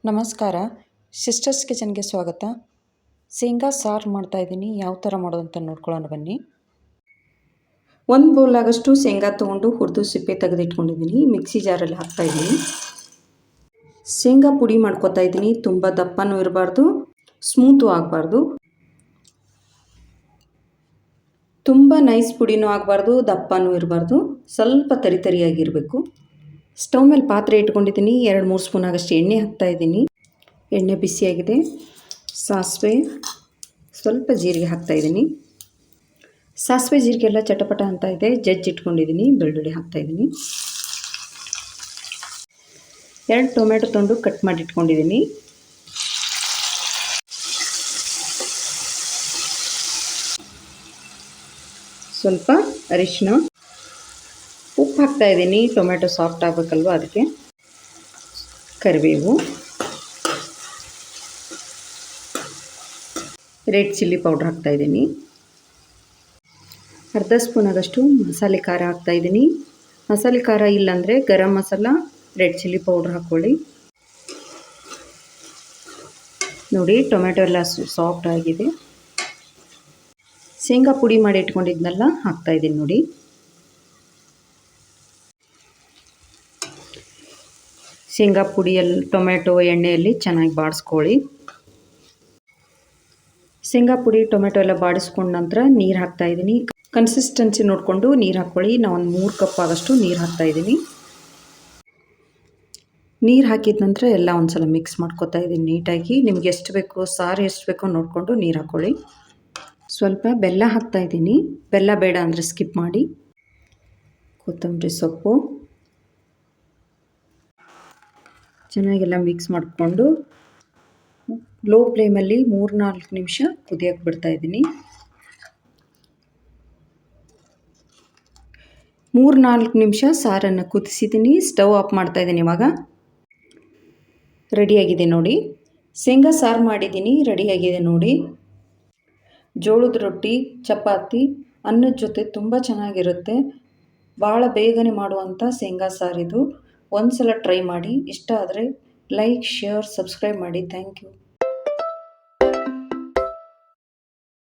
ನಮಸ್ಕಾರ. ಸಿಸ್ಟರ್ಸ್ ಕಿಚನ್ಗೆ ಸ್ವಾಗತ. ಶೇಂಗಾ ಸಾರು ಮಾಡ್ತಾಯಿದ್ದೀನಿ. ಯಾವ ಥರ ಮಾಡೋದು ಅಂತ ನೋಡ್ಕೊಳ್ಳೋಣ ಬನ್ನಿ. 1 ಬೌಲ್ ಆಗಷ್ಟು ಶೇಂಗಾ ತೊಗೊಂಡು ಹುರಿದು ಸಿಪ್ಪೆ ತೆಗೆದಿಟ್ಕೊಂಡಿದ್ದೀನಿ. ಮಿಕ್ಸಿ ಜಾರಲ್ಲಿ ಹಾಕ್ತಾಯಿದ್ದೀನಿ. ಶೇಂಗಾ ಪುಡಿ ಮಾಡ್ಕೊತಾ ಇದ್ದೀನಿ. ತುಂಬ ದಪ್ಪನೂ ಇರಬಾರ್ದು, ಸ್ಮೂತು ಆಗಬಾರ್ದು. ತುಂಬ ನೈಸ್ ಪುಡಿನೂ ಆಗಬಾರ್ದು, ದಪ್ಪನೂ ಇರಬಾರ್ದು. ಸ್ವಲ್ಪ ತರಿಯಾಗಿರಬೇಕು. ಸ್ಟವ್ ಮೇಲೆ ಪಾತ್ರೆ ಇಟ್ಕೊಂಡಿದ್ದೀನಿ. 2-3 ಸ್ಪೂನ್ ಆಗಷ್ಟು ಎಣ್ಣೆ ಹಾಕ್ತಾಯಿದ್ದೀನಿ. ಎಣ್ಣೆ ಬಿಸಿಯಾಗಿದೆ. ಸಾಸಿವೆ, ಸ್ವಲ್ಪ ಜೀರಿಗೆ ಹಾಕ್ತಾಯಿದ್ದೀನಿ. ಸಾಸಿವೆ ಜೀರಿಗೆ ಎಲ್ಲ ಚಟಪಟ ಅಂತ ಇದೆ. ಜಜ್ಜಿಟ್ಕೊಂಡಿದ್ದೀನಿ. ಬೆಳ್ಳುಳ್ಳಿ ಹಾಕ್ತಾಯಿದ್ದೀನಿ. 2 ಟೊಮೆಟೊ ತೊಂಡು ಕಟ್ ಮಾಡಿ ಇಟ್ಕೊಂಡಿದ್ದೀನಿ. ಸ್ವಲ್ಪ ಅರಿಶಿನ, ಉಪ್ಪು ಹಾಕ್ತಾಯಿದ್ದೀನಿ. ಟೊಮೆಟೊ ಸಾಫ್ಟ್ ಆಗಬೇಕಲ್ವ, ಅದಕ್ಕೆ. ಕರಿಬೇವು, ರೆಡ್ ಚಿಲ್ಲಿ ಪೌಡ್ರ್ ಹಾಕ್ತಾಯಿದ್ದೀನಿ. ಅರ್ಧ ಸ್ಪೂನ್ ಆಗಷ್ಟು ಮಸಾಲೆ ಖಾರ ಹಾಕ್ತಾಯಿದ್ದೀನಿ. ಮಸಾಲೆ ಖಾರ ಇಲ್ಲಾಂದರೆ garam masala, red chilli powder ಹಾಕ್ಕೊಳ್ಳಿ. ನೋಡಿ, ಟೊಮೆಟೊ ಎಲ್ಲ ಸಾಫ್ಟ್ ಆಗಿದೆ. ಶೇಂಗಾ ಪುಡಿ ಮಾಡಿ ಇಟ್ಕೊಂಡಿದ್ನೆಲ್ಲ ಹಾಕ್ತಾಯಿದ್ದೀನಿ ನೋಡಿ. ಶೇಂಗಾ ಪುಡಿಯಲ್ಲಿ ಟೊಮೆಟೊ ಎಣ್ಣೆಯಲ್ಲಿ ಚೆನ್ನಾಗಿ ಬಾಡಿಸ್ಕೊಳ್ಳಿ. ಶೇಂಗಾ ಪುಡಿ ಟೊಮೆಟೊ ಎಲ್ಲ ಬಾಡಿಸ್ಕೊಂಡ ನಂತರ ನೀರು ಹಾಕ್ತಾಯಿದ್ದೀನಿ. ಕನ್ಸಿಸ್ಟೆನ್ಸಿ ನೋಡಿಕೊಂಡು ನೀರು ಹಾಕ್ಕೊಳ್ಳಿ. ನಾನು ಒಂದು 3 ಕಪ್ ಆಗಷ್ಟು ನೀರು ಹಾಕ್ತಾಯಿದ್ದೀನಿ. ನೀರು ಹಾಕಿದ ನಂತರ ಎಲ್ಲ ಒಂದು ಸಲ ಮಿಕ್ಸ್ ಮಾಡ್ಕೊತಾ ಇದ್ದೀನಿ ನೀಟಾಗಿ. ನಿಮ್ಗೆ ಎಷ್ಟು ಬೇಕು, ಸಾರು ಎಷ್ಟು ಬೇಕೋ ನೋಡಿಕೊಂಡು ನೀರು ಹಾಕ್ಕೊಳ್ಳಿ. ಸ್ವಲ್ಪ ಬೆಲ್ಲ ಹಾಕ್ತಾಯಿದ್ದೀನಿ. ಬೆಲ್ಲ ಬೇಡ ಅಂದರೆ ಸ್ಕಿಪ್ ಮಾಡಿ. ಕೊತ್ತಂಬರಿ ಸೊಪ್ಪು ಚೆನ್ನಾಗೆಲ್ಲ ಮಿಕ್ಸ್ ಮಾಡಿಕೊಂಡು ಲೋ ಫ್ಲೇಮಲ್ಲಿ 3-4 ನಿಮಿಷ ಕುದಿಯೋಕ್ಕೆ ಬಿಡ್ತಾಯಿದ್ದೀನಿ. 3-4 ನಿಮಿಷ ಸಾರನ್ನು ಕುದಿಸಿದ್ದೀನಿ. ಸ್ಟವ್ ಆಫ್ ಮಾಡ್ತಾಯಿದ್ದೀನಿ. ಇವಾಗ ರೆಡಿಯಾಗಿದೆ ನೋಡಿ. ಶೇಂಗಾ ಸಾರು ಮಾಡಿದ್ದೀನಿ, ರೆಡಿಯಾಗಿದೆ ನೋಡಿ. ಜೋಳದ ರೊಟ್ಟಿ, ಚಪಾತಿ, ಅನ್ನದ ಜೊತೆ ತುಂಬ ಚೆನ್ನಾಗಿರುತ್ತೆ. ಭಾಳ ಬೇಗನೆ ಮಾಡುವಂಥ ಶೇಂಗಾ ಸಾರಿದು. ಒಂದು ಸಲ ಟ್ರೈ ಮಾಡಿ. ಇಷ್ಟ ಆದರೆ ಲೈಕ್, ಶೇರ್, ಸಬ್ಸ್ಕ್ರೈಬ್ ಮಾಡಿ. Thank you.